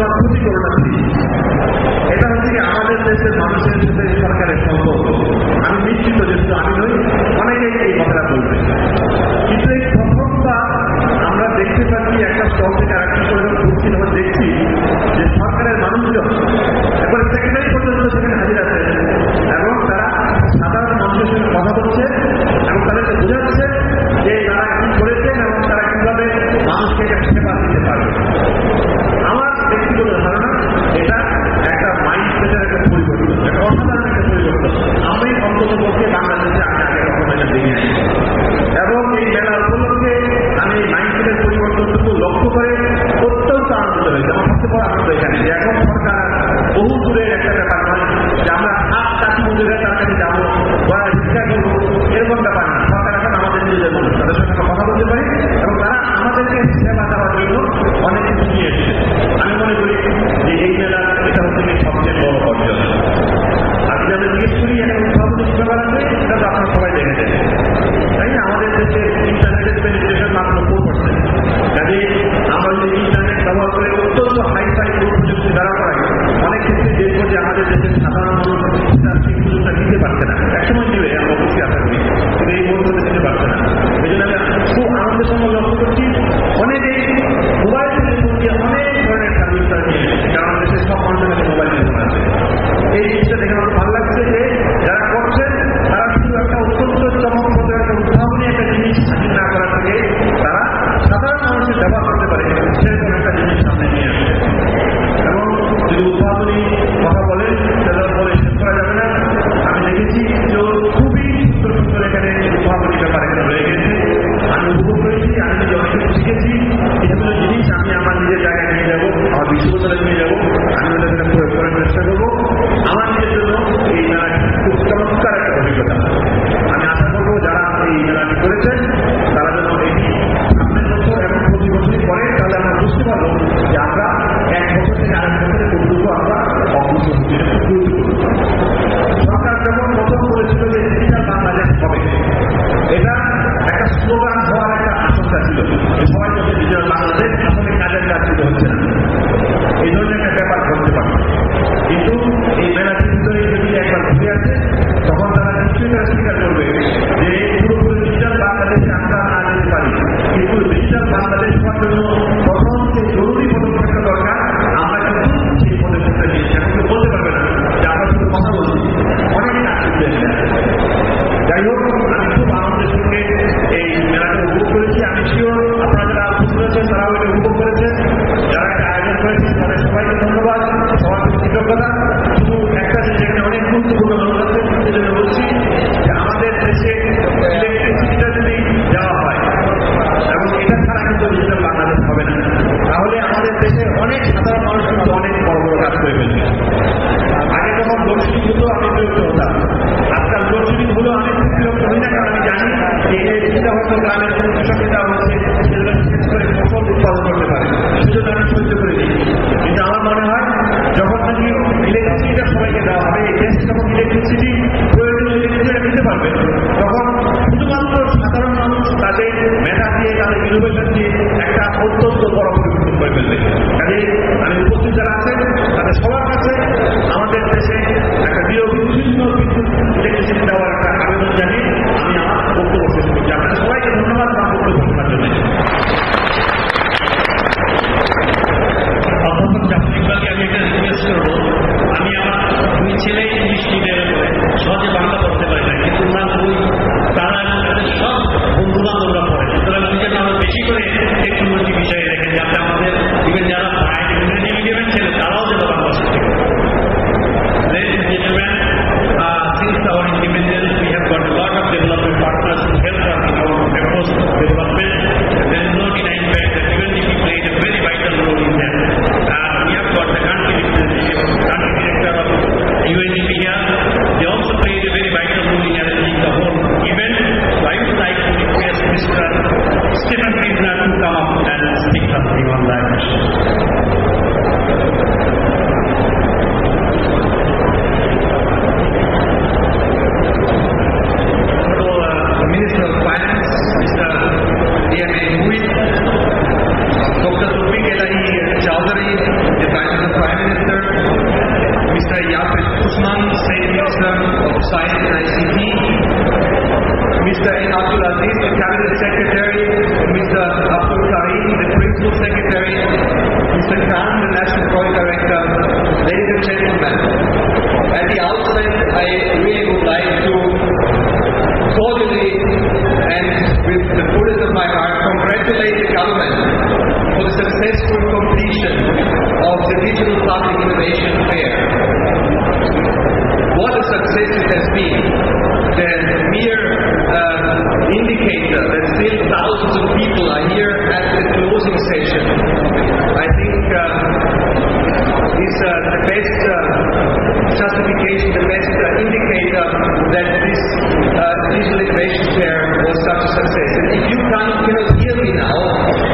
ক্ষতি করোনা এটা হচ্ছে কি আমাদের দেশের মানুষের সাথে সরকারের সম্পর্ক। আমি নিশ্চিত যেহেতু আমি নই, অনেকেই এই কথাটা বলবে, কিন্তু এই প্রথমবার আমরা দেখতে পাচ্ছি একটা স্তর থেকে আরেকটা স্তরে ঘুরছি, আমরা দেখছি যে সরকারের মানুষজন একবারে সেকেন্ডারি পর্যন্ত সেখানে হাজির আছে এবং তারা সাধারণ মানুষের সঙ্গে কথা বলছে এবং তাদেরকে বোঝাচ্ছে যে তারা কি করেছেন এবং তারা কিভাবে মানুষকে একটা সেবা দিতে পারবে। আমার ব্যক্তিগত ধারণা এটা একটা মাইন্ডসেটের একটা পরিবর্তন, একটা অসাধারণ একটা পরিবর্তন। আমি অন্তত পক্ষে বাংলাদেশে আমি আগে কখনো এটা দেখি নাই এবং এই মেলা উপলক্ষে আমি এই মাইন্ডসেটের পরিবর্তনটুকু লক্ষ্য করে অত্যন্ত আনন্দ হয়েছে। আমার সবচেয়ে বড় আনন্দ এখানে যে এখন সরকার বহু দূরের একটা ব্যাপার নয় যে আমরা হাত কাটি মজুরের তার কাছে যাবো বা শিক্ষা করবো, এরকম ব্যাপার না। সরকার এখন আমাদের নিজেদের মানুষ, তাদের সঙ্গে কথা বলতে পারি এবং তারা আমাদেরকে সেবা দেওয়ার জন্য অনেক কিছু নিয়ে এসেছে। আমি মনে করি যে এই মেলা এটা হচ্ছে সবচেয়ে বড় অর্জন। আপনি যাদের জিজ্ঞেস করি একটা উদ্ভাবনী ব্যাপার আছে, সেটা তো আপনারা সবাই দেখেছেন, তাই না? আমাদের দেশে ইন্টারনেটের পেনিট্রেশন মাত্র 4%। কাজে আমরা যদি ইন্টারনেট ব্যবহার করে অত্যন্ত হাইফাই প্রযুক্তি দ্বারা করাই, অনেক ক্ষেত্রে দেখবো যে আমাদের দেশের সাধারণ মানুষ সেই সুযোগটা দিতে পারছে না। একসময় দিবে, আমরা অবশ্যই আশা করি, কিন্তু এই মুহূর্তে দিতে পারছে না। এই জন্য আমি খুব আনন্দের সঙ্গে লক্ষ্য করছি অনেকেই মোবাইল টেলিফোন দিয়ে অনেক ধরনের সার্ভিস তারা নিয়ে এসেছে, কারণ দেশের সব মানুষের কাছে মোবাইল টেলিফোন আছে। এই জিনিসটা দেখে আমার ভালো লাগছে যে যারা করছেন তারা শুধু একটা অত্যন্ত চমকপ্রদ একটা উদ্ভাবনী একটা জিনিস হাজির না করা থেকে তারা সাধারণ মানুষের ব্যবহার করতে পারে সেরকম একটা জিনিস সামনে নিয়ে আসছে। এবং যদি উদ্ভাবনী কথা বলেন সেটা বলে শেষ করা যাবে না। আমি দেখেছি যে খুবই সুন্দর সুন্দর এখানে উদ্ভাবনী ব্যাপার এখানে রয়ে গেছে, আমি উপভোগ করেছি, আমি নিজে অনেক কিছু শিখেছি। এগুলো জিনিস আমি আমার নিজের জায়গায় নিয়ে যাবো, আমার বিশ্ববিদ্যালয়ে নিয়ে যাবো, আমি ওদের সাথে প্রয়োগ করার চেষ্টা করবো। আমার নিজের জন্য এই মেলাটি খুব চমৎকার একটা অভিজ্ঞতা। আমি আশা করবো যারা এই মেলাটি করেছেন তারা যেন এটি সামনের বছর এবং প্রতি বছরই করে, তাহলে আমরা বুঝতে পারবো যে আমরা এক বছর থেকে আরেক বছরে কতটুকু আমরা অগ্রসর হচ্ছি। সরকার যখন প্রথম বলেছিল যে ডিজিটাল বাংলাদেশ হবে, এটা একটা স্লোগান হওয়ার একটা আশঙ্কা ছিল যে সবাই বলছে ডিজিটাল বাংলাদেশ, আসলে কাজের কাজ শুরু হচ্ছে না, এই ধরনের একটা ব্যাপার ঘটতে পারে। কিন্তু এই মেলাটির ভিতরে যদি একবার ঘুরে আসে তখন তারা নিশ্চয়ই তারা স্বীকার করবে যে পুরোপুরি ডিজিটাল বাংলাদেশে আমরা না যেতে পারি, কিন্তু ডিজিটাল বাংলাদেশ হওয়ার জন্য প্রথম যে জরুরি পদক্ষেপটা দরকার আমরা কিন্তু সেই পদক্ষেপটা নিয়েছি। এখন কেউ বলতে পারবে না যে আমরা শুধু কথা বলছি, অনেক কাজ করতে। যাই হোক, আমি খুব আনন্দের সঙ্গে এই মেলাটা উপভোগ করেছি। আমি শিওর আপনারা যারা উপস্থিত আছেন তারাও এটা উপভোগ করেছেন। যারা এটা আয়োজন করেছেন তাদের সবাইকে ধন্যবাদ, সবার কৃতজ্ঞতা। শুধু একটা যেখানে অনেক গুরুত্বপূর্ণ মানুষ আছে সেজন্য বলছি যে আমাদের দেশে ইলেকট্রিসিটিটা যদি দেওয়া হয় এবং এটা ছাড়া কিন্তু ডিজিটাল বাংলাদেশ হবে না, তাহলে আমাদের দেশে অনেক সাধারণ মানুষ কিন্তু অনেক বড় বড় কাজ করে ফেলবে। আগে যখন লোডশেডিং হতো আমি বিরক্ত হতাম, আজকাল লোডশেডিং হলো আমি খুব বিরক্ত হই না, কারণ আমি জানি যে এটা হয়তো গ্রামের কোনো কৃষককে দেওয়া হচ্ছে সেগুলো শেষ করে ফসল উৎপাদন করতে পারে, সেজন্য আমি সহ্য করে দিই। কিন্তু আমার মনে হয় যখন নাকি ইলেকট্রিসিটিটা সবাইকে দেওয়া হবে, এই দেশে যখন ইলেকট্রিসিটি প্রয়োজনীয় ইলেকট্রিসিটি দিতে পারবে, তখন শুধুমাত্র সাধারণ মানুষ তাদের মেধা দিয়ে তাদের ইনোভেশন দিয়ে একটা অত্যন্ত বড় পরিবর্তন করে ফেলবে। কাজে আমি উপস্থিত যারা আছেন তাদের সবার কাছে আমাদের দেশে একটা বিরোধীশীল বিদ্যুৎ ইলেকট্রিসিটি দেওয়ার একটা আবেদন জানিয়ে আমি আমার বক্তব্য শেষ করছি। আপনাদের সবাইকে ধন্যবাদ আমার বক্তব্য শোনার জন্য। অধ্যাপক জাফর ইকবালকে আমি একটা রিকোয়েস্ট করবো, আমি আমার দুই ছেলে ইংলিশ মিডিয়ামে পড়ে, সহজে বাংলা পড়তে পারি না, কিন্তু ওনার বই তারা সব বন্ধু বান্ধবরা পড়ে, সুতরাং নিজের আরো বেশি করে টেকনোলজি বিষয়ে রেখে যাতে আমাদের ইভেন যারা ইংরেজি মিডিয়ামের ছেলে তারাও যেন বাংলা শিখতে Hahn, the National Project Director. Ladies and gentlemen, at the outset, I really would like to cordially and with the fullness of my heart congratulate the government for the successful completion of the Digital Public Innovation Fair. What a success it has been. The mere indicator that still thousands of people are here at the closing session, I think is the best justification, the best indicator that this Digital Innovation Fair was such a success. And if you cannot hear me now,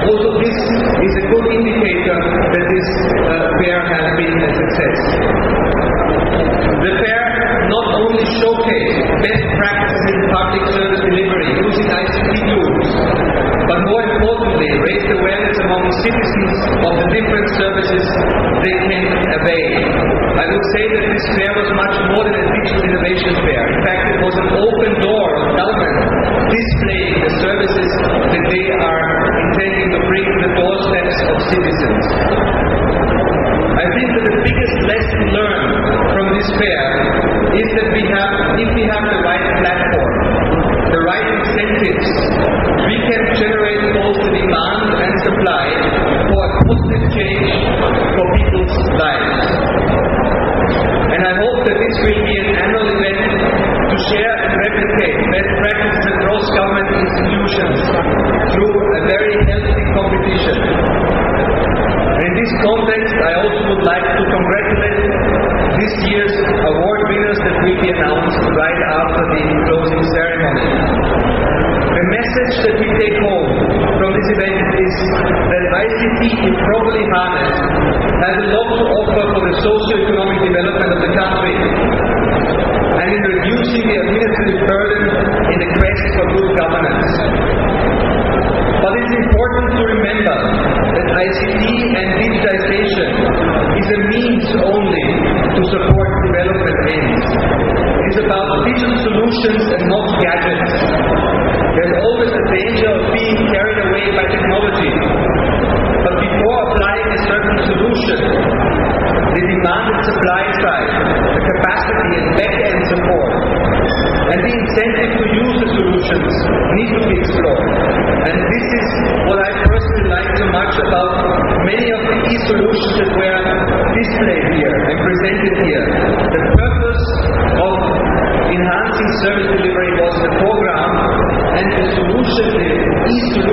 also this is a good indicator that this fair has been a success. The fair not only showcased best practices in public service delivery using ICT tools, but more importantly raised awareness among citizens of the different services they can avail. I would say that this fair was much more than a digital innovation fair. In fact, it was an open door of government displaying the services that they are intending to bring to the doorsteps of citizens. I think that the biggest lesson learned from this fair is that if we have the right platform, the right incentives, we can generate both the demand and supply for a positive change for people's lives. And I hope that this will be an annual event to share and replicate best practices across government institutions through a very healthy competition. In this context, I also would like to congratulate this year's award winners that will be announced right after the closing ceremony. The message that we take home from this event is that ICT, if properly harnessed, has a lot to offer for the socio-economic development of the country and in reducing the administrative burden in the quest for good governance. But it's important to remember that ICT and digitization is a means only to support development aims. It is about digital solutions and not gadgets. There's always a danger of being carried away by technology. But before applying a certain solution, the demand and supply side, the capacity and back-end support, and the incentive to use the solutions need to be explored. And this is what I personally like so much about many of the e-solutions that were displayed here and presented here. The purpose of enhancing service delivery was the program, and the solution, the e-solution